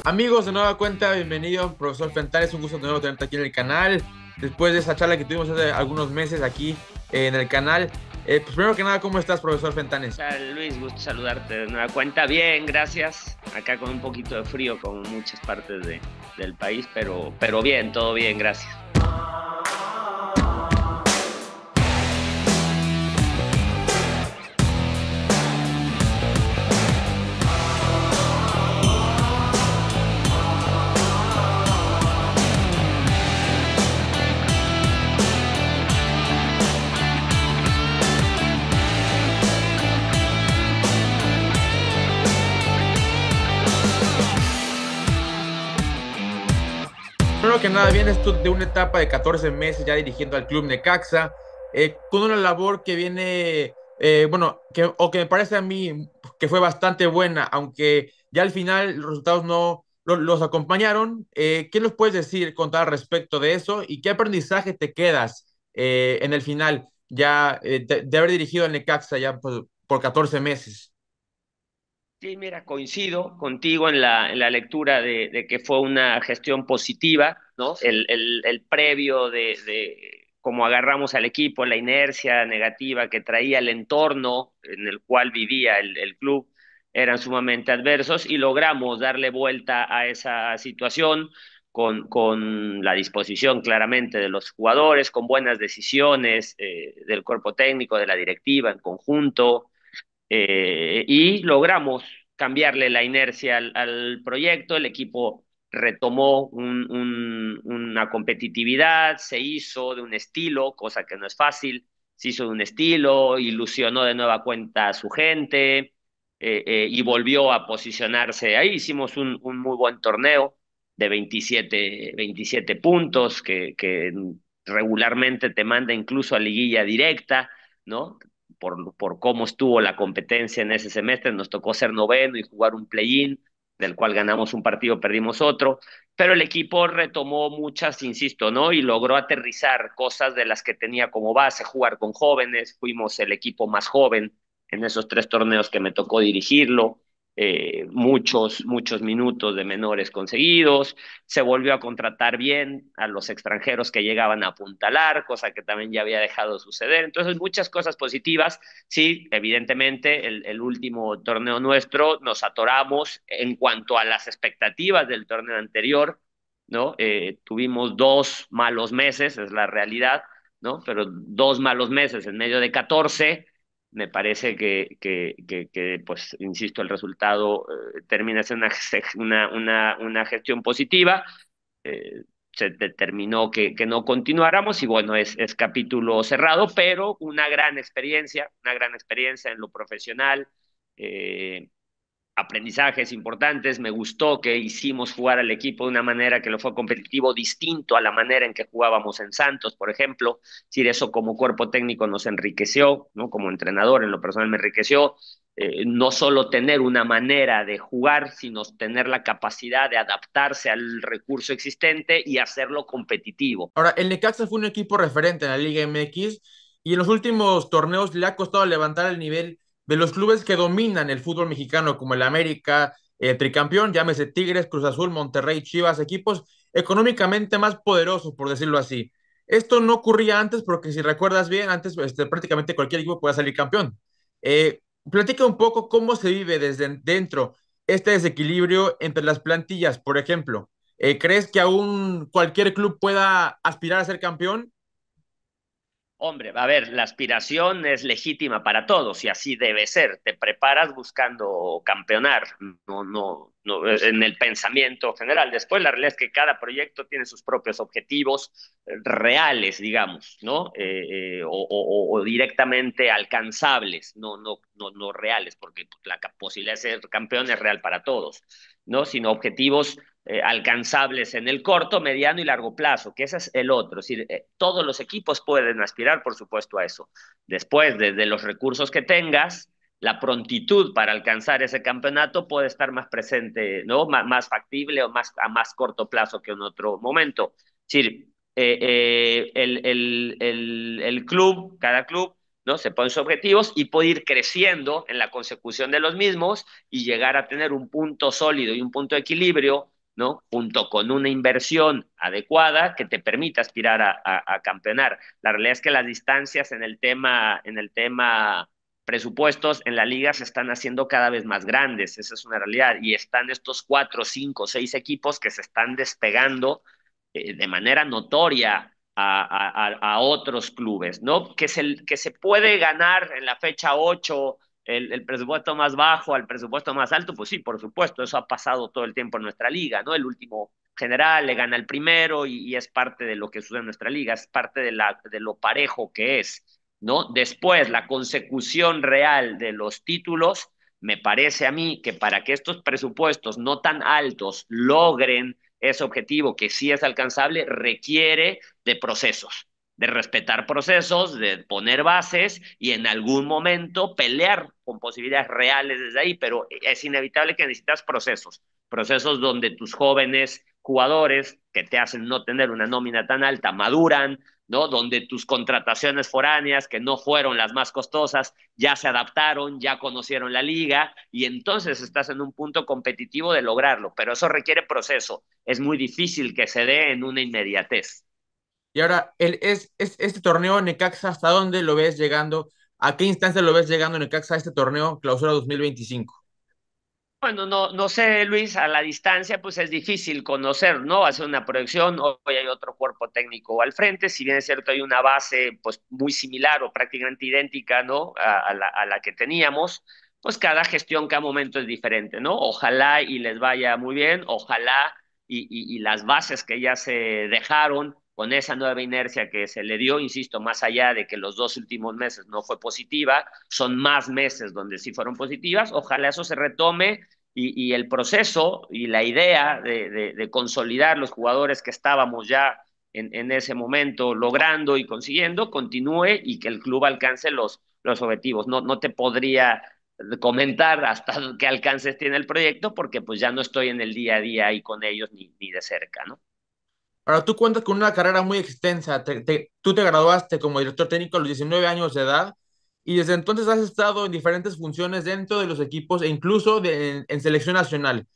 Amigos, de nueva cuenta, bienvenido, profesor Fentanes. Es un gusto de nuevo tenerte aquí en el canal. Después de esa charla que tuvimos hace algunos meses aquí en el canal. Pues primero que nada, ¿cómo estás, profesor Fentanes? Tal, Luis, gusto saludarte de nueva cuenta. Bien, gracias. Acá con un poquito de frío, como en muchas partes del país, pero bien, todo bien, gracias. Primero que nada, vienes tú de una etapa de 14 meses ya dirigiendo al Club Necaxa, con una labor que viene, bueno, o que me parece a mí que fue bastante buena, aunque ya al final los resultados no los acompañaron. ¿Qué nos puedes decir, contar al respecto de eso y qué aprendizaje te quedas en el final ya de haber dirigido al Necaxa ya por 14 meses? Sí, mira, coincido contigo en la lectura de que fue una gestión positiva, ¿no? El previo de cómo agarramos al equipo, la inercia negativa que traía el entorno en el cual vivía el club, eran sumamente adversos y logramos darle vuelta a esa situación con la disposición claramente de los jugadores, con buenas decisiones del cuerpo técnico, de la directiva en conjunto, y logramos cambiarle la inercia al proyecto. El equipo retomó una competitividad, se hizo de un estilo, cosa que no es fácil, se hizo de un estilo, ilusionó de nueva cuenta a su gente, y volvió a posicionarse ahí. Hicimos un muy buen torneo de 27 puntos que regularmente te manda incluso a liguilla directa, ¿no? Por cómo estuvo la competencia en ese semestre, nos tocó ser noveno y jugar un play-in, del cual ganamos un partido, perdimos otro, pero el equipo retomó muchas, insisto, ¿no? Y logró aterrizar cosas de las que tenía como base, jugar con jóvenes, fuimos el equipo más joven en esos 3 torneos que me tocó dirigirlo, muchos minutos de menores conseguidos, se volvió a contratar bien a los extranjeros que llegaban a apuntalar, cosa que también ya había dejado de suceder. Entonces, muchas cosas positivas. Sí, evidentemente, el último torneo nuestro nos atoramos en cuanto a las expectativas del torneo anterior, ¿no? Tuvimos 2 malos meses, es la realidad, ¿no? Pero 2 malos meses en medio de 14, me parece pues, insisto, el resultado termina siendo una gestión positiva. eh, Se determinó que no continuáramos y bueno, es capítulo cerrado, pero una gran experiencia en lo profesional, eh, aprendizajes importantes. Me gustó que hicimos jugar al equipo de una manera que lo fue competitivo, distinto a la manera en que jugábamos en Santos, por ejemplo. Es decir, eso como cuerpo técnico nos enriqueció, ¿no? Como entrenador, en lo personal me enriqueció. No solo tener una manera de jugar, sino tener la capacidad de adaptarse al recurso existente y hacerlo competitivo. Ahora, el Necaxa fue un equipo referente en la Liga MX y en los últimos torneos le ha costado levantar el nivel de los clubes que dominan el fútbol mexicano, como el América, tricampeón, llámese Tigres, Cruz Azul, Monterrey, Chivas, equipos económicamente más poderosos, por decirlo así. Esto no ocurría antes porque si recuerdas bien, antes prácticamente cualquier equipo podía salir campeón. Eh, Platica un poco cómo se vive desde dentro este desequilibrio entre las plantillas, por ejemplo. ¿Crees que aún cualquier club pueda aspirar a ser campeón? Hombre, a ver, la aspiración es legítima para todos y así debe ser. Te preparas buscando campeonar, no en el pensamiento general. Después, la realidad es que cada proyecto tiene sus propios objetivos reales, digamos, ¿no? O directamente alcanzables, no reales, porque la posibilidad de ser campeón es real para todos, ¿no? Sino objetivos alcanzables en el corto, mediano y largo plazo, que ese es el otro. Es decir, todos los equipos pueden aspirar, por supuesto, a eso. Después, desde los recursos que tengas, la prontitud para alcanzar ese campeonato puede estar más presente, ¿no? Más factible o a más corto plazo que en otro momento. Es decir, cada club ¿no? Se ponen sus objetivos y puede ir creciendo en la consecución de los mismos y llegar a tener un punto sólido y un punto de equilibrio, ¿no? Junto con una inversión adecuada que te permita aspirar a campeonar. La realidad es que las distancias en el tema presupuestos en la liga se están haciendo cada vez más grandes, esa es una realidad, y están estos 4, 5, 6 equipos que se están despegando de manera notoria a otros clubes, ¿no? Que se puede ganar en la fecha 8 el presupuesto más bajo al presupuesto más alto, pues sí, por supuesto, eso ha pasado todo el tiempo en nuestra liga, ¿no? El último general le gana el primero y es parte de lo que sucede en nuestra liga, es parte de lo parejo que es, ¿no? Después, la consecución real de los títulos, me parece a mí que para que estos presupuestos no tan altos logren ese objetivo que sí es alcanzable, requiere de procesos, de respetar procesos, de poner bases y en algún momento pelear con posibilidades reales desde ahí, pero es inevitable que necesitas procesos, procesos donde tus jóvenes jugadores que te hacen no tener una nómina tan alta maduran, ¿no? Donde tus contrataciones foráneas, que no fueron las más costosas, ya se adaptaron, ya conocieron la liga y entonces estás en un punto competitivo de lograrlo, pero eso requiere proceso. Es muy difícil que se dé en una inmediatez. Y ahora, este torneo Necaxa, ¿hasta dónde lo ves llegando? ¿A qué instancia lo ves llegando Necaxa a este torneo Clausura 2025? Bueno, no sé, Luis, a la distancia pues es difícil conocer, ¿no? Hacer una proyección, hoy hay otro cuerpo técnico al frente, si bien es cierto hay una base pues muy similar o prácticamente idéntica, ¿no? A la que teníamos, pues cada gestión, cada momento es diferente, ¿no? Ojalá y les vaya muy bien, ojalá y las bases que ya se dejaron con esa nueva inercia que se le dio, insisto, más allá de que los 2 últimos meses no fue positiva, son más meses donde sí fueron positivas, ojalá eso se retome y el proceso y la idea de consolidar los jugadores que estábamos ya en ese momento logrando y consiguiendo continúe y que el club alcance los objetivos. No te podría comentar hasta qué alcances tiene el proyecto porque pues ya no estoy en el día a día ahí con ellos ni de cerca, ¿no? Ahora, tú cuentas con una carrera muy extensa. Tú te graduaste como director técnico a los 19 años de edad y desde entonces has estado en diferentes funciones dentro de los equipos e incluso en selección nacional.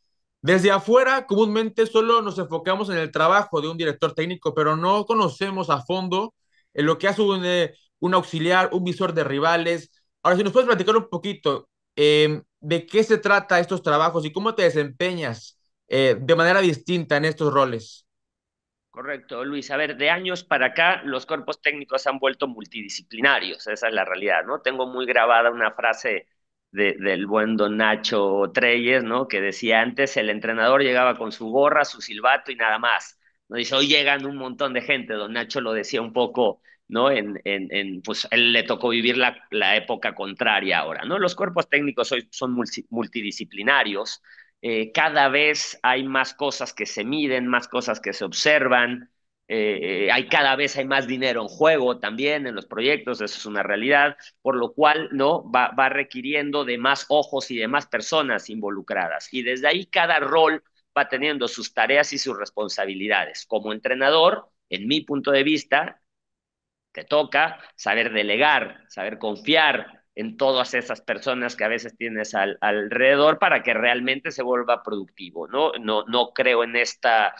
Desde afuera, comúnmente solo nos enfocamos en el trabajo de un director técnico, pero no conocemos a fondo en lo que hace un auxiliar, un visor de rivales. Ahora, si nos puedes platicar un poquito de qué se trata estos trabajos y cómo te desempeñas de manera distinta en estos roles. Correcto, Luis. A ver, de años para acá, los cuerpos técnicos se han vuelto multidisciplinarios, esa es la realidad, ¿no? Tengo muy grabada una frase del buen don Nacho Treyes, ¿no? Que decía antes, el entrenador llegaba con su gorra, su silbato y nada más. ¿No? Dice, hoy llegan un montón de gente, don Nacho lo decía un poco, ¿no? Pues él le tocó vivir la época contraria ahora, ¿no? Los cuerpos técnicos hoy son multidisciplinarios, cada vez hay más cosas que se miden, más cosas que se observan, cada vez hay más dinero en juego también en los proyectos, eso es una realidad, por lo cual no va requiriendo de más ojos y de más personas involucradas. Y desde ahí cada rol va teniendo sus tareas y sus responsabilidades. Como entrenador, en mi punto de vista, te toca saber delegar, saber confiar en todas esas personas que a veces tienes alrededor para que realmente se vuelva productivo, ¿no? No creo en estas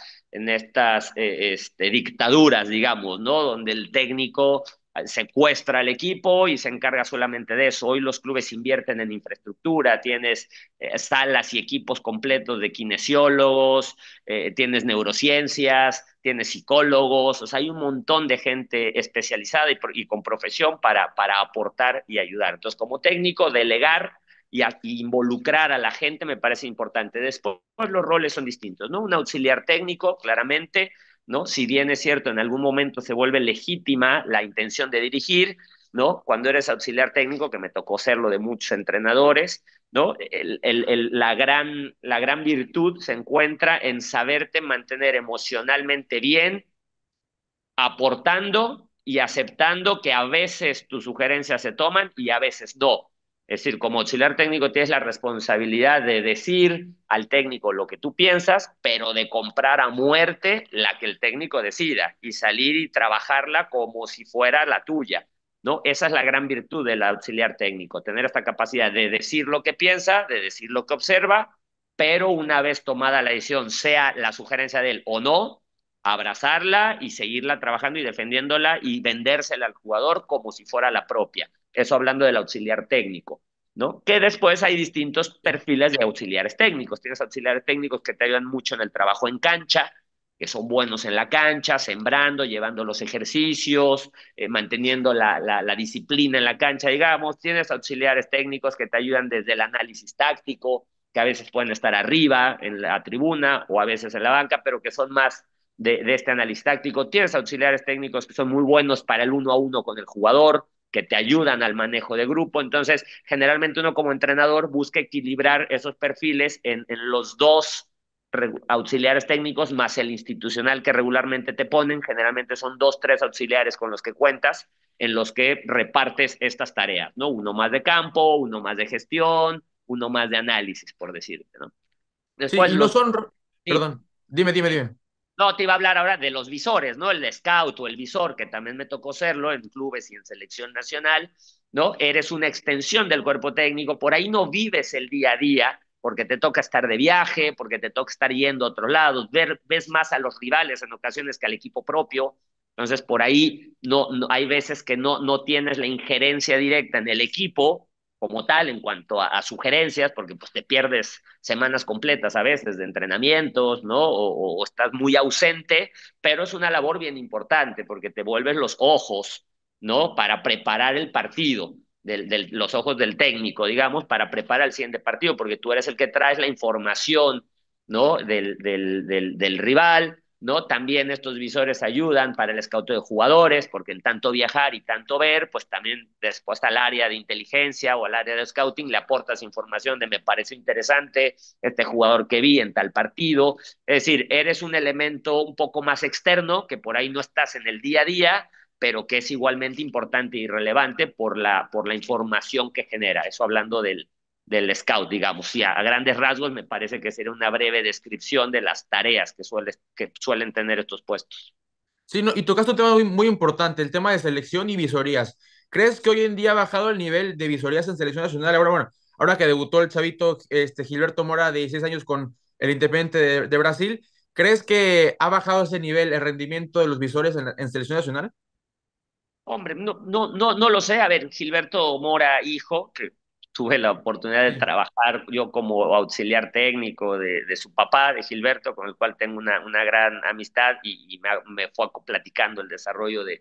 dictaduras, digamos, ¿no? Donde el técnico secuestra al equipo y se encarga solamente de eso. Hoy los clubes invierten en infraestructura, tienes salas y equipos completos de kinesiólogos, tienes neurociencias, tienes psicólogos, o sea, hay un montón de gente especializada y con profesión para aportar y ayudar. Entonces, como técnico, delegar y involucrar a la gente me parece importante. Después los roles son distintos, ¿no? Un auxiliar técnico, claramente, ¿no? Si bien es cierto, en algún momento se vuelve legítima la intención de dirigir, ¿no? Cuando eres auxiliar técnico, que me tocó serlo de muchos entrenadores, ¿no? La gran virtud se encuentra en saberte mantener emocionalmente bien, aportando y aceptando que a veces tus sugerencias se toman y a veces no. Es decir, como auxiliar técnico tienes la responsabilidad de decir al técnico lo que tú piensas, pero de comprar a muerte la que el técnico decida y salir y trabajarla como si fuera la tuya. ¿no? Esa es la gran virtud del auxiliar técnico, tener esta capacidad de decir lo que piensa, de decir lo que observa, pero una vez tomada la decisión, sea la sugerencia de él o no, abrazarla y seguirla trabajando y defendiéndola y vendérsela al jugador como si fuera la propia. Eso hablando del auxiliar técnico, ¿no? Que después hay distintos perfiles de auxiliares técnicos. Tienes auxiliares técnicos que te ayudan mucho en el trabajo en cancha, que son buenos en la cancha, sembrando, llevando los ejercicios, manteniendo la disciplina en la cancha, digamos. Tienes auxiliares técnicos que te ayudan desde el análisis táctico, que a veces pueden estar arriba en la tribuna o a veces en la banca, pero que son más de este análisis táctico. Tienes auxiliares técnicos que son muy buenos para el 1-1 con el jugador, que te ayudan al manejo de grupo. Entonces, generalmente uno como entrenador busca equilibrar esos perfiles en los dos auxiliares técnicos más el institucional que regularmente te ponen. Generalmente son 2, 3 auxiliares con los que cuentas, en los que repartes estas tareas, ¿no? Uno más de campo, uno más de gestión, uno más de análisis, por decirte, ¿no? Sí, Después y no los... son, Sí, perdón, dime, dime, sí. dime. No, te iba a hablar ahora de los visores, ¿no? El de scout o el visor, que también me tocó serlo en clubes y en selección nacional, ¿no? Eres una extensión del cuerpo técnico, por ahí no vives el día a día, porque te toca estar de viaje, porque te toca estar yendo a otros lados, ves más a los rivales en ocasiones que al equipo propio, entonces por ahí hay veces que no tienes la injerencia directa en el equipo como tal en cuanto a sugerencias, porque pues te pierdes semanas completas a veces de entrenamientos, ¿no? O estás muy ausente, pero es una labor bien importante porque te vuelves los ojos, ¿no? Para preparar el partido. Los ojos del técnico, digamos, para preparar el siguiente partido, porque tú eres el que traes la información, ¿no? Del rival, ¿no? También estos visores ayudan para el escauteo de jugadores, porque en tanto viajar y tanto ver, pues también después al área de inteligencia o al área de scouting le aportas información de me pareció interesante este jugador que vi en tal partido. Es decir, eres un elemento un poco más externo que por ahí no estás en el día a día, pero que es igualmente importante y relevante por la información que genera. Eso hablando del scout, digamos. Sí, a grandes rasgos me parece que sería una breve descripción de las tareas que suelen tener estos puestos. Sí, no, y tocaste un tema muy, muy importante, el tema de selección y visorías. ¿Crees que hoy en día ha bajado el nivel de visorías en selección nacional? Ahora, bueno, ahora que debutó el chavito Gilberto Mora de 16 años con el Independiente de Brasil, ¿crees que ha bajado ese nivel, el rendimiento de los visores en selección nacional? Hombre, no lo sé. A ver, Gilberto Mora, hijo, que tuve la oportunidad de Sí. trabajar yo como auxiliar técnico de su papá, de Gilberto, con el cual tengo una gran amistad y me fue platicando el desarrollo de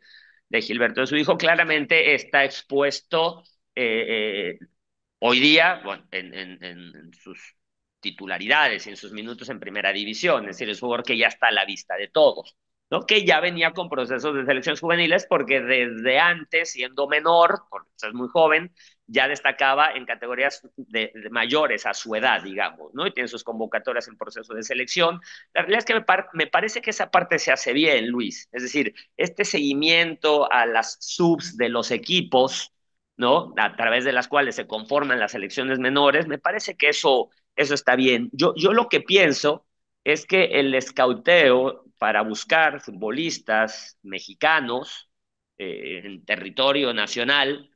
Gilberto, de su hijo. Claramente está expuesto hoy día, bueno, en sus titularidades y en sus minutos en primera división, es decir, es un jugador que ya está a la vista de todos, ¿no? Que ya venía con procesos de selecciones juveniles porque desde antes, siendo menor, porque es muy joven, ya destacaba en categorías de mayores a su edad, digamos, ¿no? Y tiene sus convocatorias en proceso de selección. La realidad es que me parece que esa parte se hace bien, Luis. Es decir, este seguimiento a las subs de los equipos, ¿no? A través de las cuales se conforman las selecciones menores, me parece que eso está bien. Yo lo que pienso es que el escauteo para buscar futbolistas mexicanos en territorio nacional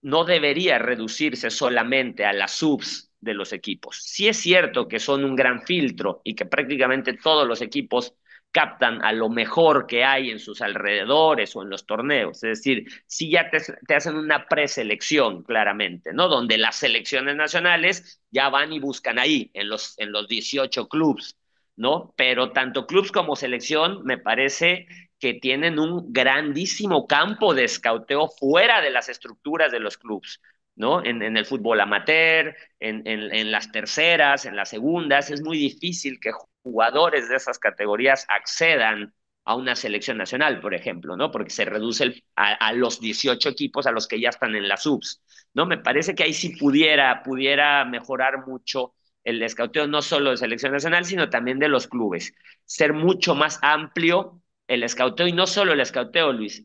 no debería reducirse solamente a las subs de los equipos. Sí es cierto que son un gran filtro y que prácticamente todos los equipos captan a lo mejor que hay en sus alrededores o en los torneos. Es decir, si ya te hacen una preselección claramente, ¿no? Donde las selecciones nacionales ya van y buscan ahí, en los 18 clubes, ¿no? Pero tanto clubes como selección me parece que tienen un grandísimo campo de escauteo fuera de las estructuras de los clubes, ¿no? En el fútbol amateur, en las terceras, en las segundas, es muy difícil que jugadores de esas categorías accedan a una selección nacional, por ejemplo, ¿no? Porque se reduce a los 18 equipos a los que ya están en las subs, ¿no? Me parece que ahí sí pudiera mejorar mucho el escauteo, no solo de selección nacional, sino también de los clubes. Ser mucho más amplio el escauteo, y no solo el escauteo, Luis,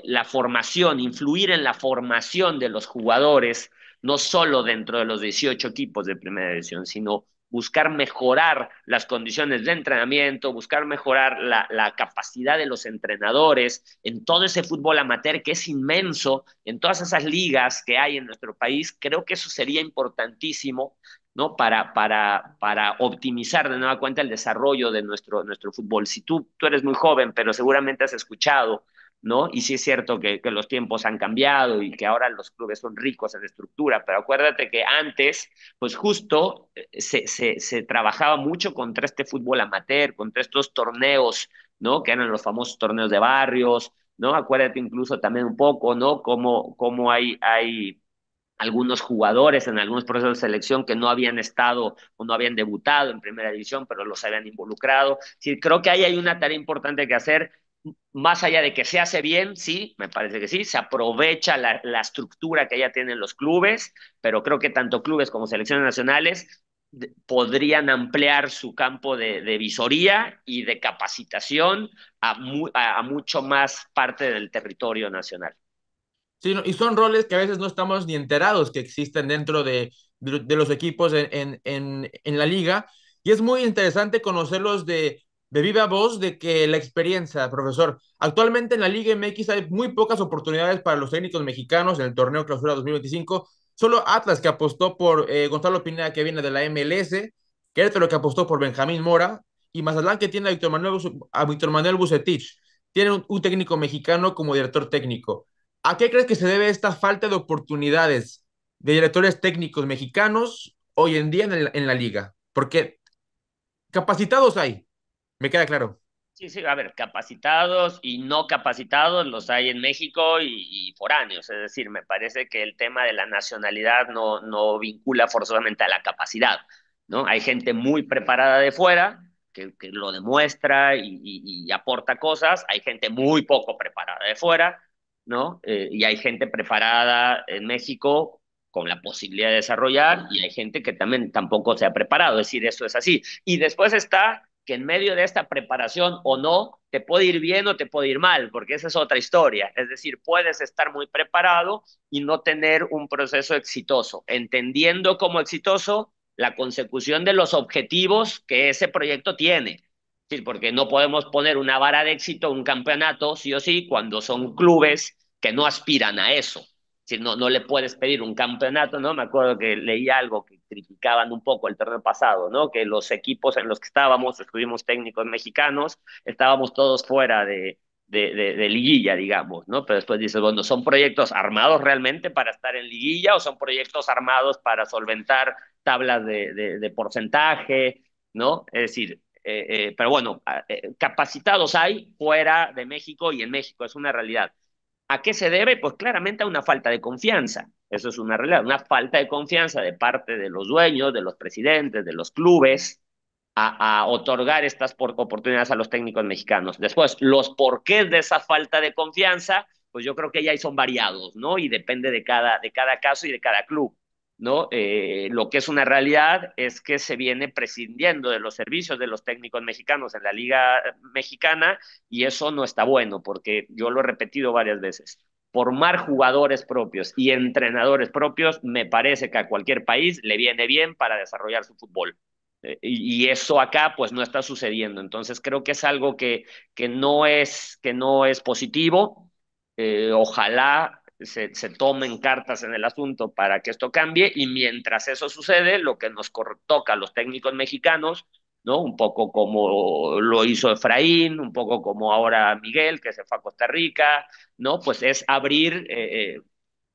la formación, influir en la formación de los jugadores, no solo dentro de los 18 equipos de primera división, sino buscar mejorar las condiciones de entrenamiento, buscar mejorar la capacidad de los entrenadores en todo ese fútbol amateur que es inmenso, en todas esas ligas que hay en nuestro país. Creo que eso sería importantísimo, ¿no? Para optimizar de nueva cuenta el desarrollo de nuestro fútbol. Si tú eres muy joven, pero seguramente has escuchado, ¿no? Y sí es cierto que los tiempos han cambiado y que ahora los clubes son ricos en estructura, pero acuérdate que antes, pues justo se trabajaba mucho contra este fútbol amateur, contra estos torneos, ¿no? Que eran los famosos torneos de barrios, ¿no? Acuérdate incluso también un poco, ¿no? Cómo hay algunos jugadores en algunos procesos de selección que no habían estado o no habían debutado en primera división, pero los habían involucrado. Sí, creo que ahí hay una tarea importante que hacer, más allá de que se hace bien, sí, me parece que sí, se aprovecha la estructura que ya tienen los clubes, pero creo que tanto clubes como selecciones nacionales podrían ampliar su campo de visoría y de capacitación a mucho más parte del territorio nacional. Sí, y son roles que a veces no estamos ni enterados que existen dentro de los equipos en la liga. Y es muy interesante conocerlos de viva voz, de que la experiencia, profesor. Actualmente en la Liga MX hay muy pocas oportunidades para los técnicos mexicanos en el torneo Clausura 2025. Solo Atlas, que apostó por Gonzalo Pineda, que viene de la MLS, Querétaro, que apostó por Benjamín Mora, y Mazatlán, que tiene a Víctor Manuel Bucetich. Tiene un técnico mexicano como director técnico. ¿A qué crees que se debe esta falta de oportunidades de directores técnicos mexicanos hoy en día en la liga? Porque capacitados hay, me queda claro. Sí, sí, a ver, capacitados y no capacitados los hay en México y foráneos, es decir, me parece que el tema de la nacionalidad no vincula forzosamente a la capacidad, ¿no? Hay gente muy preparada de fuera que lo demuestra y aporta cosas, hay gente muy poco preparada de fuera, ¿no? Y hay gente preparada en México con la posibilidad de desarrollar y hay gente que también tampoco se ha preparado, es decir, eso es así. Y después está que en medio de esta preparación o no, te puede ir bien o te puede ir mal, porque esa es otra historia. Es decir, puedes estar muy preparado y no tener un proceso exitoso, entendiendo como exitoso la consecución de los objetivos que ese proyecto tiene. Sí, porque no podemos poner una vara de éxito, un campeonato, sí o sí, cuando son clubes que no aspiran a eso. Si no le puedes pedir un campeonato, ¿no? Me acuerdo que leí algo que criticaban un poco el torneo pasado, ¿no? Que los equipos en los que estábamos, estuvimos técnicos mexicanos, estábamos todos fuera de liguilla, digamos, ¿no? Pero después dices, bueno, ¿son proyectos armados realmente para estar en liguilla o son proyectos armados para solventar tablas de porcentaje, ¿no? Es decir, pero bueno, capacitados hay fuera de México y en México, es una realidad. ¿A qué se debe? Pues claramente a una falta de confianza. Eso es una realidad, una falta de confianza de parte de los dueños, de los presidentes, de los clubes, a otorgar estas oportunidades a los técnicos mexicanos. Después, los porqués de esa falta de confianza, pues yo creo que ya ahí son variados, ¿no? Y depende de cada caso y de cada club, ¿no? Lo que es una realidad es que se viene prescindiendo de los servicios de los técnicos mexicanos en la Liga Mexicana y eso no está bueno, porque yo lo he repetido varias veces. Formar jugadores propios y entrenadores propios me parece que a cualquier país le viene bien para desarrollar su fútbol. Y eso acá pues no está sucediendo. Entonces creo que es algo que no es positivo. Ojalá se tomen cartas en el asunto para que esto cambie y mientras eso sucede, lo que nos toca a los técnicos mexicanos, ¿no? Un poco como lo hizo Efraín, un poco como ahora Miguel, que se fue a Costa Rica, ¿no? Pues es abrir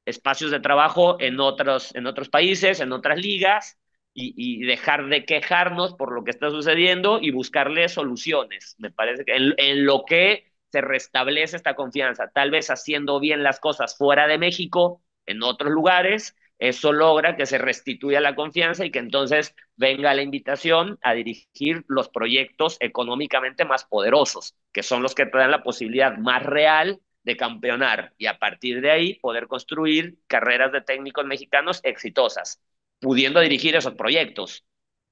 espacios de trabajo en otros países, en otras ligas, y dejar de quejarnos por lo que está sucediendo y buscarle soluciones. Me parece que en lo que se restablece esta confianza, tal vez haciendo bien las cosas fuera de México, en otros lugares, eso logra que se restituya la confianza y que entonces venga la invitación a dirigir los proyectos económicamente más poderosos, que son los que te dan la posibilidad más real de campeonar y a partir de ahí poder construir carreras de técnicos mexicanos exitosas, pudiendo dirigir esos proyectos.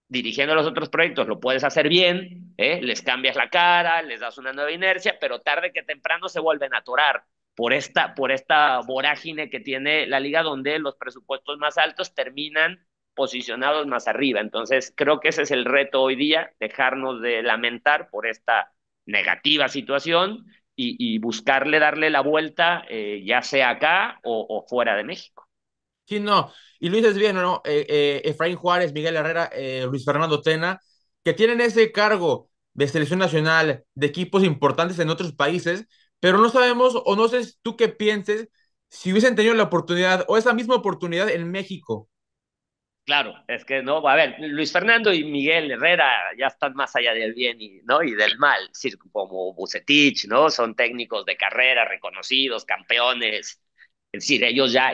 Dirigiendo los otros proyectos lo puedes hacer bien, les cambias la cara, les das una nueva inercia, pero tarde que temprano se vuelven a atorar por esta vorágine que tiene la liga donde los presupuestos más altos terminan posicionados más arriba. Entonces, creo que ese es el reto hoy día, dejarnos de lamentar por esta negativa situación y buscarle darle la vuelta, ya sea acá o fuera de México. Sí, no, y lo dices bien, ¿no? Efraín Juárez, Miguel Herrera, Luis Fernando Tena, que tienen ese cargo de selección nacional de equipos importantes en otros países, pero no sabemos, o no sé tú qué pienses, si hubiesen tenido la oportunidad o esa misma oportunidad en México. Claro, es que no, a ver, Luis Fernando y Miguel Herrera ya están más allá del bien y, ¿no? y del mal, es decir, como Bucetich, ¿no? Son técnicos de carrera reconocidos, campeones, es decir, ellos ya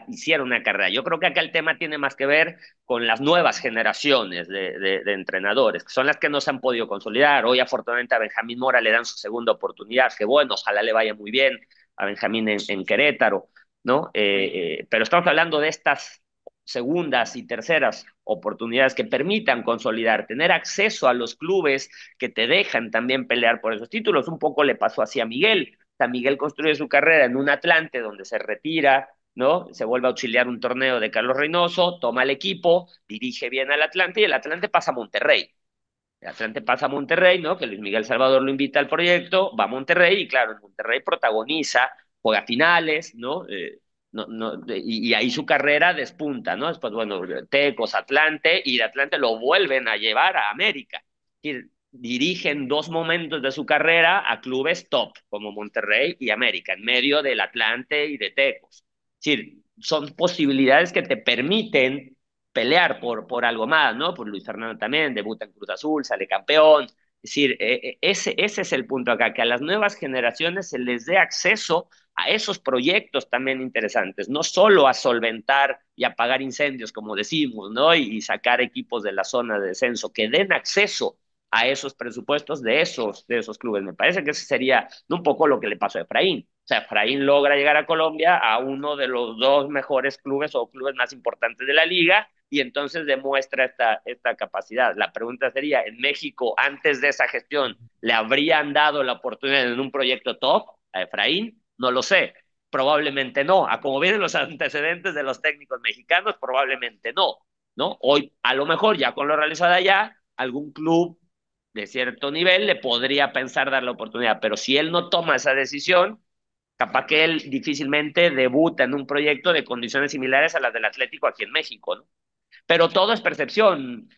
hicieron una carrera. Yo creo que acá el tema tiene más que ver con las nuevas generaciones de entrenadores, que son las que no se han podido consolidar. Hoy, afortunadamente, a Benjamín Mora le dan su segunda oportunidad, que bueno, ojalá le vaya muy bien a Benjamín en Querétaro, ¿no? Pero estamos hablando de estas segundas y terceras oportunidades que permitan consolidar, tener acceso a los clubes que te dejan también pelear por esos títulos. Un poco le pasó así a Miguel. O sea, Miguel construye su carrera en un Atlante donde se retira, ¿no? Se vuelve a auxiliar un torneo de Carlos Reynoso, toma el equipo, dirige bien al Atlante y el Atlante pasa a Monterrey. El Atlante pasa a Monterrey, ¿no? Que Luis Miguel Salvador lo invita al proyecto, va a Monterrey y claro, en Monterrey protagoniza, juega finales, ¿no? Y ahí su carrera despunta, ¿no? Después, bueno, Tecos, Atlante, y de Atlante lo vuelven a llevar a América. Y dirigen dos momentos de su carrera a clubes top, como Monterrey y América, en medio del Atlante y de Tecos. Es decir, son posibilidades que te permiten pelear por algo más, ¿no? Por Luis Fernando también, debuta en Cruz Azul, sale campeón. Es decir, ese es el punto acá, que a las nuevas generaciones se les dé acceso a esos proyectos también interesantes, no solo a solventar y apagar incendios, como decimos, ¿no? Y sacar equipos de la zona de descenso, que den acceso a esos presupuestos de esos clubes. Me parece que ese sería un poco lo que le pasó a Efraín. O sea, Efraín logra llegar a Colombia a uno de los dos mejores clubes o clubes más importantes de la liga y entonces demuestra esta capacidad. La pregunta sería, ¿en México, antes de esa gestión, le habrían dado la oportunidad en un proyecto top a Efraín? No lo sé. Probablemente no. A como vienen los antecedentes de los técnicos mexicanos, probablemente no. ¿No? Hoy, a lo mejor, ya con lo realizado allá, algún club de cierto nivel le podría pensar dar la oportunidad, pero si él no toma esa decisión, capaz que él difícilmente debuta en un proyecto de condiciones similares a las del Atlético aquí en México, ¿no? Pero todo es Sí. percepción,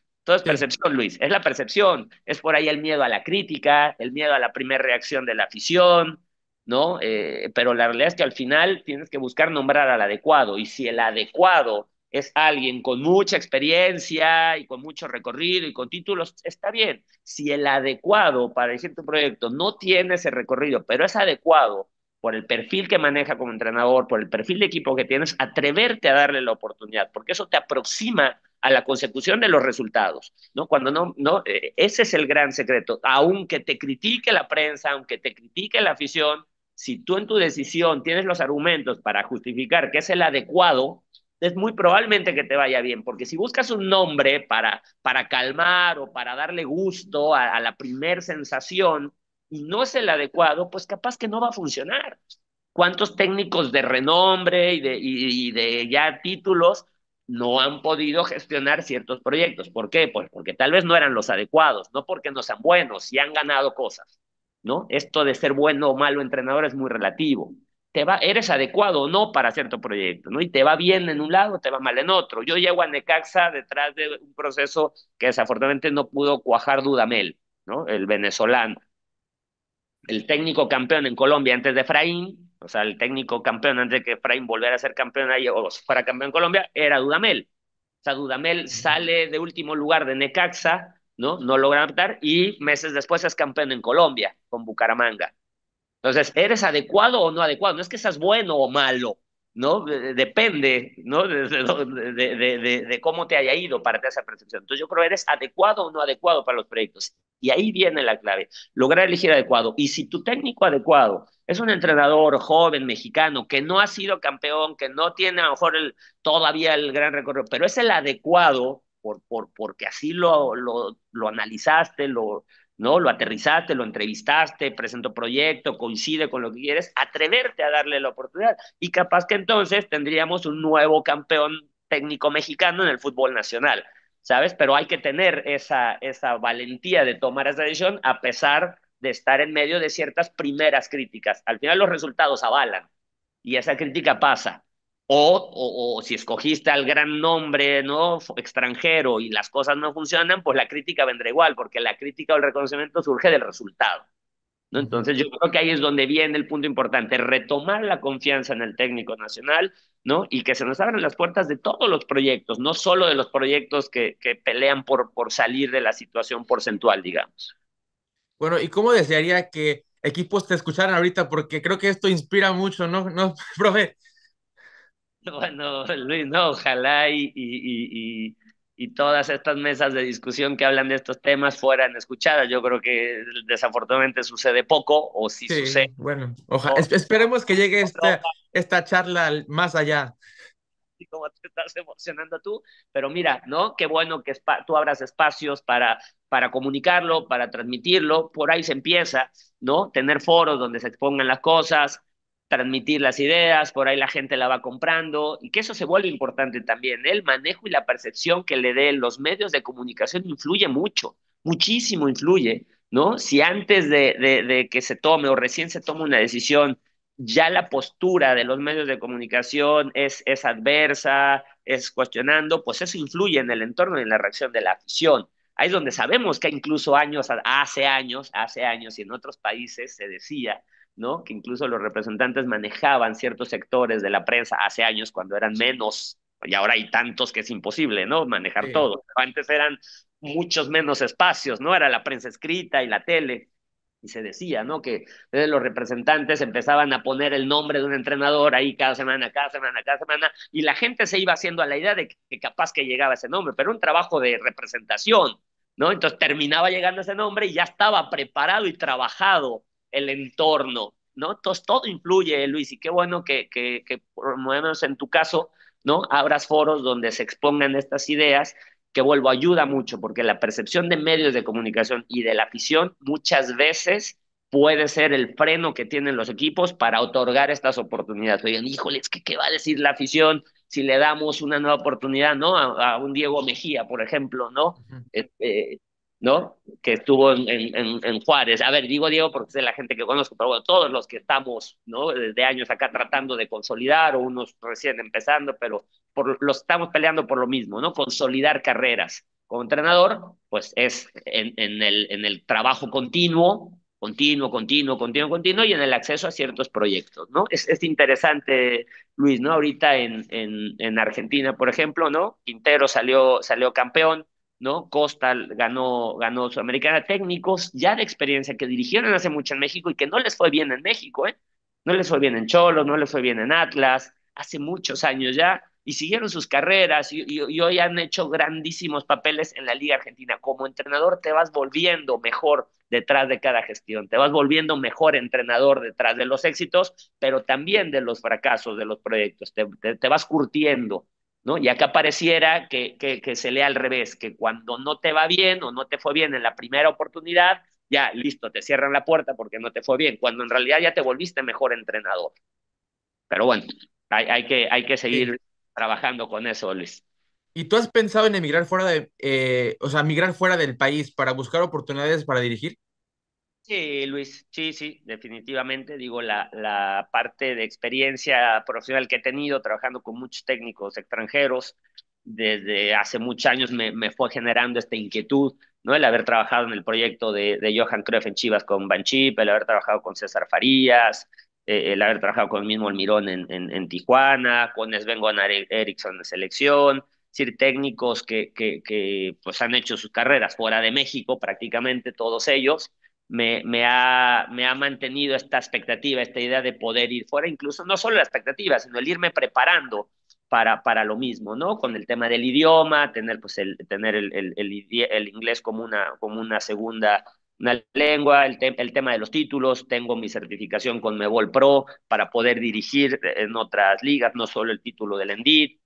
Luis, es la percepción, es por ahí el miedo a la crítica, el miedo a la primera reacción de la afición, ¿no? Pero la realidad es que al final tienes que buscar nombrar al adecuado, y si el adecuado es alguien con mucha experiencia y con mucho recorrido y con títulos, está bien. Si el adecuado para decir tu proyecto no tiene ese recorrido, pero es adecuado por el perfil que maneja como entrenador, por el perfil de equipo que tienes, atreverte a darle la oportunidad, porque eso te aproxima a la consecución de los resultados, ¿no? Cuando no, ese es el gran secreto. Aunque te critique la prensa, aunque te critique la afición, si tú en tu decisión tienes los argumentos para justificar que es el adecuado, es muy probablemente que te vaya bien, porque si buscas un nombre para calmar o para darle gusto a la primer sensación y no es el adecuado, pues capaz que no va a funcionar. ¿Cuántos técnicos de renombre y de ya títulos no han podido gestionar ciertos proyectos? ¿Por qué? Pues porque tal vez no eran los adecuados, no porque no sean buenos, y han ganado cosas, ¿no? Esto de ser bueno o malo entrenador es muy relativo. Eres adecuado o no para cierto proyecto, ¿no? Y te va bien en un lado, te va mal en otro. Yo llego a Necaxa detrás de un proceso que desafortunadamente no pudo cuajar Dudamel, ¿no? El venezolano, el técnico campeón en Colombia antes de Efraín, o sea, el técnico campeón antes de que Efraín volviera a ser campeón ahí o fuera campeón en Colombia, era Dudamel. O sea, Dudamel sale de último lugar de Necaxa, ¿no? No logra adaptar y meses después es campeón en Colombia con Bucaramanga. Entonces, ¿eres adecuado o no adecuado? No es que seas bueno o malo, ¿no? Depende, ¿no? De cómo te haya ido para esa percepción. Entonces, yo creo que eres adecuado o no adecuado para los proyectos. Y ahí viene la clave, lograr elegir adecuado. Y si tu técnico adecuado es un entrenador joven mexicano que no ha sido campeón, que no tiene a lo mejor todavía el gran recorrido, pero es el adecuado porque así lo analizaste, ¿no? Lo aterrizaste, lo entrevistaste, presentó proyecto, coincide con lo que quieres, atreverte a darle la oportunidad. Y capaz que entonces tendríamos un nuevo campeón técnico mexicano en el fútbol nacional, ¿sabes? Pero hay que tener esa valentía de tomar esa decisión a pesar de estar en medio de ciertas primeras críticas. Al final los resultados avalan y esa crítica pasa. O si escogiste al gran nombre, ¿no? Extranjero y las cosas no funcionan, pues la crítica vendrá igual, porque la crítica o el reconocimiento surge del resultado, ¿no? Ujú. Entonces yo creo que ahí es donde viene el punto importante, retomar la confianza en el técnico nacional, ¿no? Y que se nos abran las puertas de todos los proyectos, no solo de los proyectos que pelean por salir de la situación porcentual, digamos. Bueno, ¿y cómo desearía que equipos te escucharan ahorita? Porque creo que esto inspira mucho, ¿no? ¿No, profe? Bueno, Luis, no, ojalá y todas estas mesas de discusión que hablan de estos temas fueran escuchadas. Yo creo que desafortunadamente sucede poco, o si sucede, Sí, bueno, no, esperemos que llegue no, esta charla más allá. así como te estás emocionando tú, pero mira, ¿no? Qué bueno que tú abras espacios para comunicarlo, para transmitirlo, por ahí se empieza, ¿no? Tener foros donde se expongan las cosas, transmitir las ideas, por ahí la gente la va comprando, y que eso se vuelve importante también. El manejo y la percepción que le den los medios de comunicación influye mucho, muchísimo influye, ¿no? Si antes de que se tome o recién se tome una decisión, ya la postura de los medios de comunicación es adversa, es cuestionando, pues eso influye en el entorno y en la reacción de la afición. Ahí es donde sabemos que incluso hace años y en otros países se decía, ¿no? Que incluso los representantes manejaban ciertos sectores de la prensa hace años cuando eran menos, y ahora hay tantos que es imposible, ¿no? Manejar Sí. todo. Antes eran muchos menos espacios, ¿no? Era la prensa escrita y la tele y se decía, ¿no? Que los representantes empezaban a poner el nombre de un entrenador ahí cada semana, cada semana, cada semana, y la gente se iba haciendo a la idea de que capaz que llegaba ese nombre, pero un trabajo de representación, ¿no? Entonces terminaba llegando ese nombre y ya estaba preparado y trabajado el entorno, ¿no? Entonces todo influye, Luis, y qué bueno que por lo menos en tu caso, ¿no? Abras foros donde se expongan estas ideas que vuelvo, ayuda mucho, porque la percepción de medios de comunicación y de la afición muchas veces puede ser el freno que tienen los equipos para otorgar estas oportunidades. Oigan, híjole, es que ¿qué va a decir la afición si le damos una nueva oportunidad, ¿no? A un Diego Mejía, por ejemplo, ¿no? Ujú. ¿No? Que estuvo en Juárez. A ver, digo Diego porque es de la gente que conozco, pero bueno, todos los que estamos, ¿no? Desde años acá tratando de consolidar, o unos recién empezando, pero los estamos peleando por lo mismo, ¿no? Consolidar carreras. Como entrenador, pues es en el trabajo continuo, continuo, y en el acceso a ciertos proyectos, ¿no? Es interesante, Luis, ¿no? Ahorita en Argentina, por ejemplo, ¿no? Quintero salió campeón, ¿no? Costa ganó Sudamericana, técnicos ya de experiencia que dirigieron hace mucho en México y que no les fue bien en México, ¿eh? No les fue bien en Cholos, no les fue bien en Atlas, hace muchos años ya, y siguieron sus carreras y hoy han hecho grandísimos papeles en la Liga Argentina. Como entrenador te vas volviendo mejor detrás de cada gestión, te vas volviendo mejor entrenador detrás de los éxitos, pero también de los fracasos de los proyectos, te vas curtiendo, ¿no? Y acá pareciera que se lea al revés, que cuando no te va bien o no te fue bien en la primera oportunidad, ya listo, te cierran la puerta porque no te fue bien, cuando en realidad ya te volviste mejor entrenador. Pero bueno, hay que Sí. seguir trabajando con eso, Luis. ¿Y tú has pensado en emigrar fuera o sea, migrar fuera del país para buscar oportunidades para dirigir? Sí, Luis, sí, sí, definitivamente. Digo, la parte de experiencia profesional que he tenido trabajando con muchos técnicos extranjeros desde hace muchos años me fue generando esta inquietud, ¿no? El haber trabajado en el proyecto de Johan Cruyff en Chivas con Banchip, el haber trabajado con César Farías, el haber trabajado con el mismo Almirón en Tijuana, con Sven Gonar Eriksson en selección, es decir, técnicos que pues han hecho sus carreras fuera de México, prácticamente todos ellos me ha mantenido esta expectativa, esta idea de poder ir fuera, incluso no solo la expectativa, sino el irme preparando para lo mismo, ¿no? Con el tema del idioma, tener, pues, tener el inglés como una segunda una lengua, el tema de los títulos, tengo mi certificación con Mebol Pro para poder dirigir en otras ligas, no solo el título del Endit,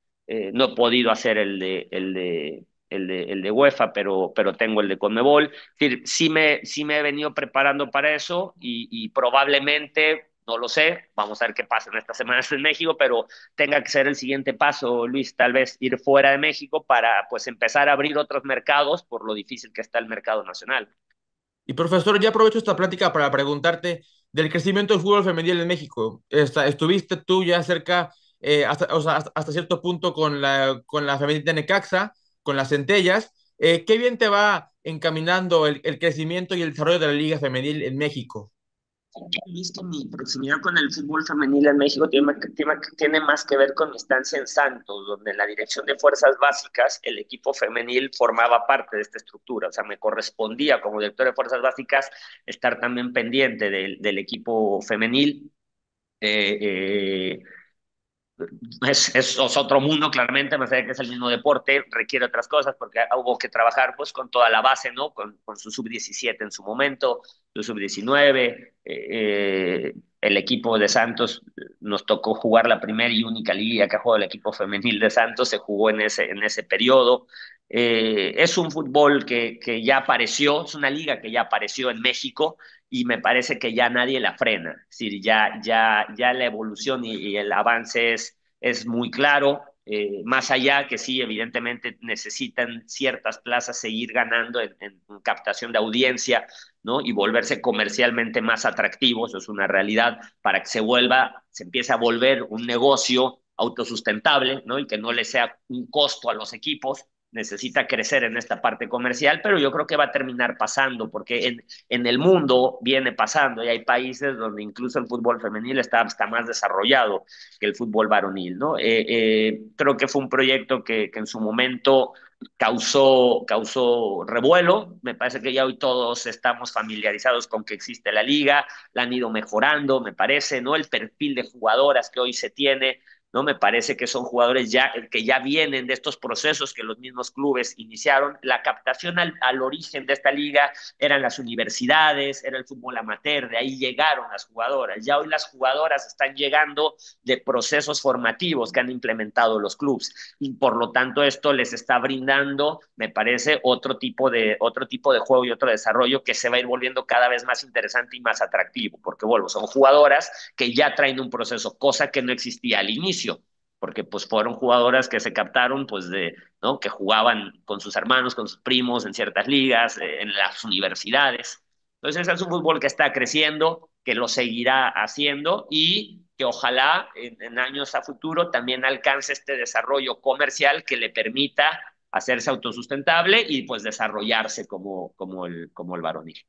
no he podido hacer el de UEFA, pero tengo el de Conmebol. Es decir, sí me he venido preparando para eso y probablemente no lo sé, vamos a ver qué pasa en estas semanas en México, pero tenga que ser el siguiente paso, Luis, tal vez ir fuera de México para pues empezar a abrir otros mercados por lo difícil que está el mercado nacional. Y profesor, ya aprovecho esta plática para preguntarte del crecimiento del fútbol femenil en México. Estuviste tú ya cerca, hasta, o sea, hasta cierto punto con la femenil de Necaxa, con las Centellas. ¿Qué bien te va encaminando el crecimiento y el desarrollo de la liga femenil en México? Luis, que mi proximidad con el fútbol femenil en México tiene más que ver con mi estancia en Santos, donde en la dirección de fuerzas básicas el equipo femenil formaba parte de esta estructura. O sea, me correspondía como director de fuerzas básicas estar también pendiente del equipo femenil. Eh, eh, es otro mundo, claramente, más allá de que es el mismo deporte, requiere otras cosas, porque hubo que trabajar pues con toda la base, ¿no? Con su sub-17 en su momento, su sub-19, el equipo de Santos nos tocó jugar la primera y única liga que ha jugado el equipo femenil de Santos, se jugó en ese periodo. Es un fútbol que ya apareció, es una liga que ya apareció en México, y me parece que ya nadie la frena. Es decir, ya la evolución y el avance es muy claro. Más allá que sí, evidentemente necesitan ciertas plazas seguir ganando en captación de audiencia, ¿no? Y volverse comercialmente más atractivos, eso es una realidad, para que se empiece a volver un negocio autosustentable, ¿no? Y que no le sea un costo a los equipos, necesita crecer en esta parte comercial, pero yo creo que va a terminar pasando, porque en el mundo viene pasando y hay países donde incluso el fútbol femenil está más desarrollado que el fútbol varonil, ¿no? Creo que fue un proyecto que en su momento causó revuelo. Me parece que ya hoy todos estamos familiarizados con que existe la liga, la han ido mejorando, me parece, ¿no? El perfil de jugadoras que hoy se tiene, ¿no? Me parece que son jugadores que ya vienen de estos procesos que los mismos clubes iniciaron. La captación al origen de esta liga eran las universidades, era el fútbol amateur, de ahí llegaron las jugadoras. Ya hoy las jugadoras están llegando de procesos formativos que han implementado los clubes, y por lo tanto esto les está brindando, me parece, otro tipo de juego y otro desarrollo que se va a ir volviendo cada vez más interesante y más atractivo, porque vuelvo, son jugadoras que ya traen un proceso, cosa que no existía al inicio, porque pues fueron jugadoras que se captaron pues ¿no? Que jugaban con sus hermanos, con sus primos en ciertas ligas, en las universidades. Entonces es un fútbol que está creciendo, que lo seguirá haciendo y que ojalá en años a futuro también alcance este desarrollo comercial que le permita hacerse autosustentable y pues desarrollarse como el varonil.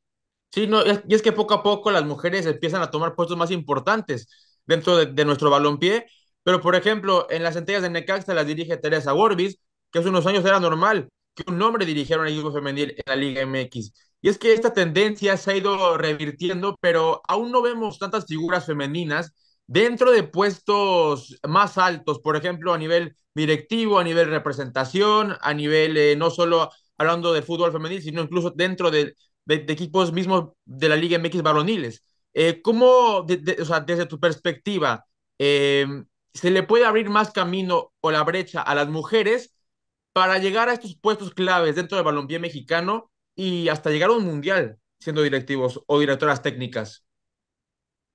Sí, no, y es que poco a poco las mujeres empiezan a tomar puestos más importantes dentro de nuestro balompié, pero por ejemplo, en las centellas de Necaxa las dirige Teresa Orbis, que hace unos años era normal que un hombre dirigiera un equipo femenil en la Liga MX. Y es que esta tendencia se ha ido revirtiendo, pero aún no vemos tantas figuras femeninas dentro de puestos más altos, por ejemplo, a nivel directivo, a nivel representación, a nivel no solo hablando de fútbol femenil, sino incluso dentro de equipos mismos de la Liga MX varoniles. ¿Cómo, o sea, desde tu perspectiva, eh, se le puede abrir más camino o la brecha a las mujeres para llegar a estos puestos claves dentro del balompié mexicano y hasta llegar a un mundial siendo directivos o directoras técnicas?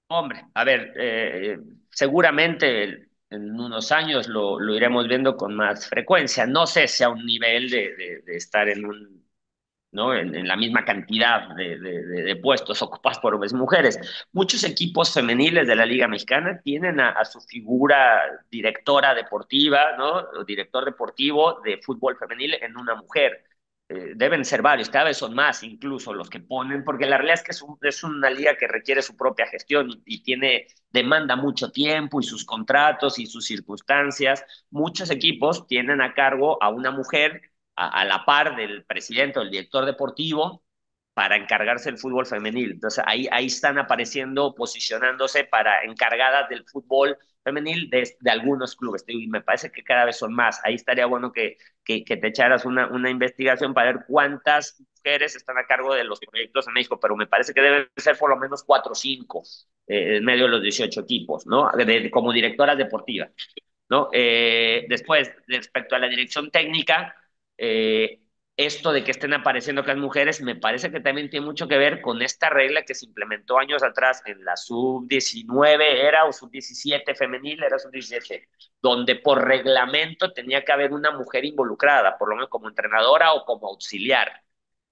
Hombre, a ver, seguramente en unos años lo iremos viendo con más frecuencia. No sé si a un nivel de estar ¿no? En la misma cantidad de puestos ocupados por hombres y mujeres. Muchos equipos femeniles de la Liga Mexicana tienen a su figura directora deportiva, ¿no? O director deportivo de fútbol femenil en una mujer. Deben ser varios, cada vez son más incluso los que ponen, porque la realidad es que es una liga que requiere su propia gestión y demanda mucho tiempo y sus contratos y sus circunstancias. Muchos equipos tienen a cargo a una mujer a la par del presidente o el director deportivo para encargarse del fútbol femenil. Entonces ahí están apareciendo, posicionándose para encargadas del fútbol femenil de algunos clubes. Y me parece que cada vez son más. Ahí estaría bueno que te echaras una investigación para ver cuántas mujeres están a cargo de los proyectos en México, pero me parece que deben ser por lo menos 4 o 5 en medio de los 18 equipos, ¿no? Como directoras deportivas, ¿no? Después, respecto a la dirección técnica, eh, esto de que estén apareciendo acá mujeres me parece que también tiene mucho que ver con esta regla que se implementó años atrás en la sub-19 era o sub-17 femenil, era sub-17, donde por reglamento tenía que haber una mujer involucrada, por lo menos como entrenadora o como auxiliar.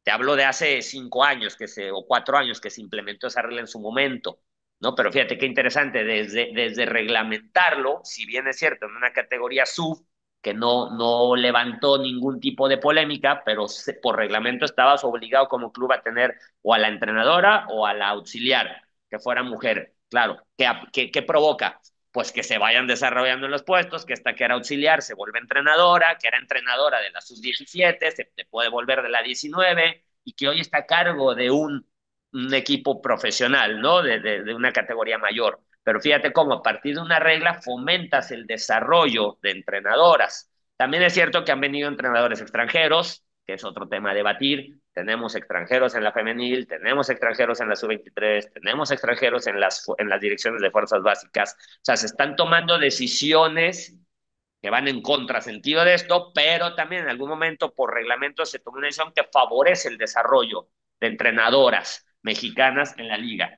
Te hablo de hace 5 años o 4 años que se implementó esa regla en su momento, ¿no? Pero fíjate qué interesante, desde reglamentarlo, si bien es cierto, en una categoría sub, que no levantó ningún tipo de polémica, pero por reglamento estabas obligado como club a tener o a la entrenadora o a la auxiliar, que fuera mujer. Claro, ¿qué provoca? Pues que se vayan desarrollando en los puestos, que esta que era auxiliar se vuelve entrenadora, que era entrenadora de la sub-17, se puede volver de la 19 y que hoy está a cargo de un equipo profesional, ¿no? De una categoría mayor. Pero fíjate cómo a partir de una regla fomentas el desarrollo de entrenadoras. También es cierto que han venido entrenadores extranjeros, que es otro tema a debatir. Tenemos extranjeros en la femenil, tenemos extranjeros en la sub-23, tenemos extranjeros en las direcciones de fuerzas básicas. O sea, se están tomando decisiones que van en contrasentido de esto, pero también en algún momento por reglamento se tomó una decisión que favorece el desarrollo de entrenadoras mexicanas en la liga.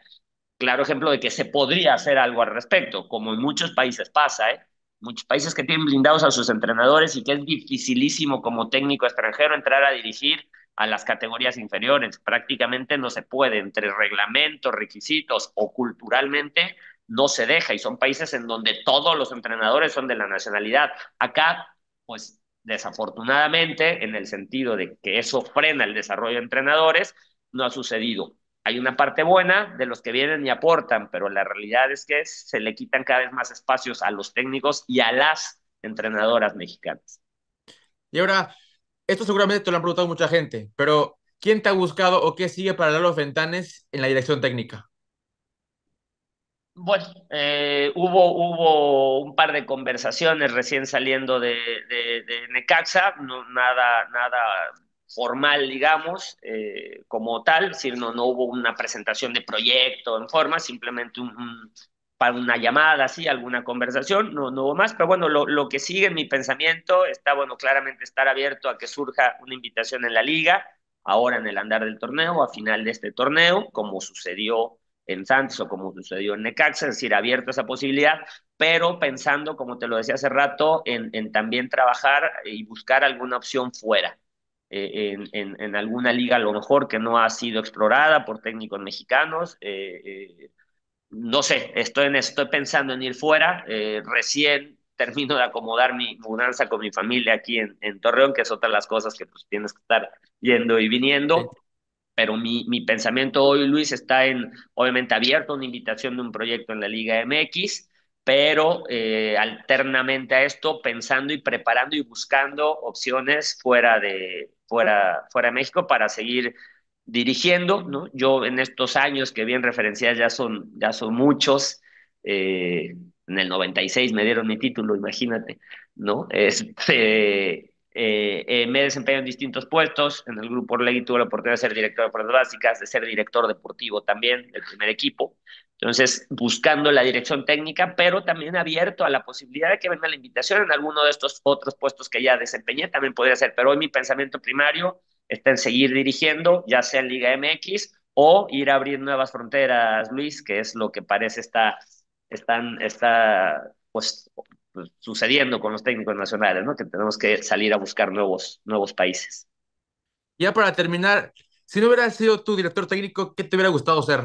Claro ejemplo de que se podría hacer algo al respecto, como en muchos países pasa, ¿eh? Muchos países que tienen blindados a sus entrenadores y que es dificilísimo como técnico extranjero entrar a dirigir a las categorías inferiores. Prácticamente no se puede, entre reglamentos, requisitos o culturalmente, no se deja. Y son países en donde todos los entrenadores son de la nacionalidad. Acá, pues desafortunadamente, en el sentido de que eso frena el desarrollo de entrenadores, no ha sucedido. Hay una parte buena de los que vienen y aportan, pero la realidad es que se le quitan cada vez más espacios a los técnicos y a las entrenadoras mexicanas. Y ahora, esto seguramente te lo han preguntado mucha gente, pero ¿quién te ha buscado o qué sigue para Lalo Fentanes en la dirección técnica? Bueno, hubo un par de conversaciones recién saliendo de Necaxa, no, nada formal, digamos, como tal, es decir, no hubo una presentación de proyecto en forma, simplemente para una llamada, así, alguna conversación, no hubo más, pero bueno, lo que sigue en mi pensamiento está, bueno, claramente estar abierto a que surja una invitación en la liga, ahora en el andar del torneo, a final de este torneo, como sucedió en Santos o como sucedió en Necaxa, es decir, abierto a esa posibilidad, pero pensando, como te lo decía hace rato, en también trabajar y buscar alguna opción fuera, en alguna liga a lo mejor que no ha sido explorada por técnicos mexicanos. No sé, estoy pensando en ir fuera. Recién termino de acomodar mi mudanza con mi familia aquí en Torreón, que es otra de las cosas que pues tienes que estar yendo y Sí. viniendo, pero mi pensamiento hoy, Luis, está obviamente, abierto a una invitación de un proyecto en la Liga MX, pero alternamente a esto, pensando y preparando y buscando opciones fuera de México para seguir dirigiendo, ¿no? Yo en estos años que bien referencias ya son muchos, en el 96 me dieron mi título, imagínate, ¿no? Me he desempeñado en distintos puestos. En el Grupo Orlegui tuve la oportunidad de ser director de fuerzas básicas, de ser director deportivo también del primer equipo. Entonces, buscando la dirección técnica, pero también abierto a la posibilidad de que venga la invitación en alguno de estos otros puestos que ya desempeñé, también podría ser. Pero hoy mi pensamiento primario está en seguir dirigiendo, ya sea en Liga MX o ir a abrir nuevas fronteras, Luis, que es lo que parece está pues sucediendo con los técnicos nacionales, ¿no? Que tenemos que salir a buscar nuevos países. Ya para terminar, si no hubieras sido tu director técnico, ¿qué te hubiera gustado ser?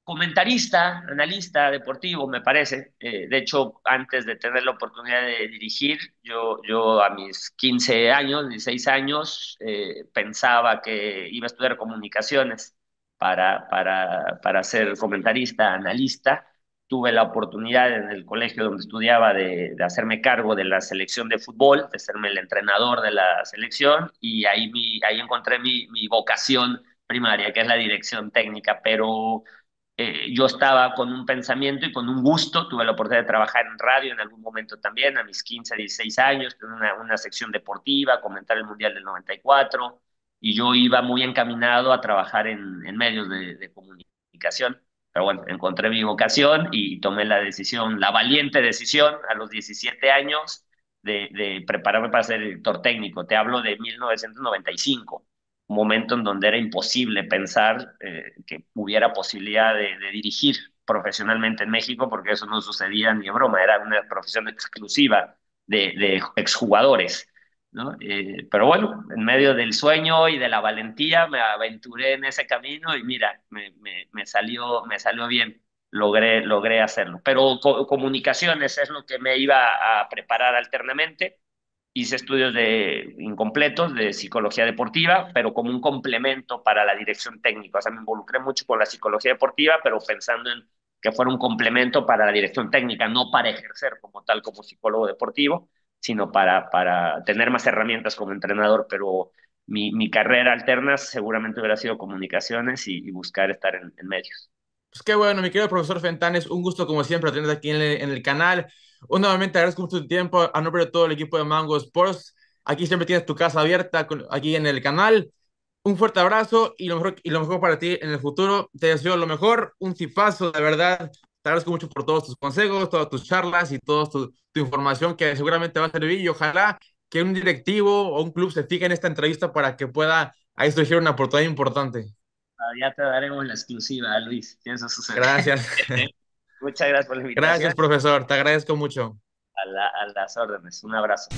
Comentarista, analista deportivo, me parece. De hecho, antes de tener la oportunidad de dirigir, yo a mis 15 años, 16 años, pensaba que iba a estudiar comunicaciones para ser comentarista, analista. Tuve la oportunidad en el colegio donde estudiaba de hacerme cargo de la selección de fútbol, de serme el entrenador de la selección, y ahí encontré mi vocación primaria, que es la dirección técnica, pero yo estaba con un pensamiento y con un gusto, tuve la oportunidad de trabajar en radio en algún momento también, a mis 15, 16 años, en una sección deportiva, comentar el Mundial del 94, y yo iba muy encaminado a trabajar en medios de comunicación. Pero bueno, encontré mi vocación y tomé la decisión, la valiente decisión a los 17 años de prepararme para ser director técnico. Te hablo de 1995, un momento en donde era imposible pensar que hubiera posibilidad de dirigir profesionalmente en México, porque eso no sucedía ni en broma, era una profesión exclusiva de exjugadores, ¿no? Pero bueno, en medio del sueño y de la valentía me aventuré en ese camino y mira, me salió bien, logré hacerlo. Pero comunicaciones es lo que me iba a preparar alternamente. Hice estudios incompletos de psicología deportiva, pero como un complemento para la dirección técnica. O sea, me involucré mucho con la psicología deportiva, pero pensando en que fuera un complemento para la dirección técnica, no para ejercer como tal como psicólogo deportivo, sino para tener más herramientas como entrenador. Pero mi carrera alterna seguramente hubiera sido comunicaciones y buscar estar en medios. Pues qué bueno, mi querido profesor Fentanes, un gusto como siempre tenerte aquí en el canal. Nuevamente agradezco mucho tu tiempo a nombre de todo el equipo de Mango Sports. Aquí siempre tienes tu casa abierta aquí en el canal. Un fuerte abrazo y lo mejor para ti en el futuro. Te deseo lo mejor, un tipazo, de verdad. Te agradezco mucho por todos tus consejos, todas tus charlas y toda tu información que seguramente va a servir y ojalá que un directivo o un club se fije en esta entrevista para que pueda ahí surgir una oportunidad importante. Ya te daremos la exclusiva, Luis, si eso sucede. Gracias. Muchas gracias por la Gracias, invitación. profesor. Te agradezco mucho. A las órdenes. Un abrazo.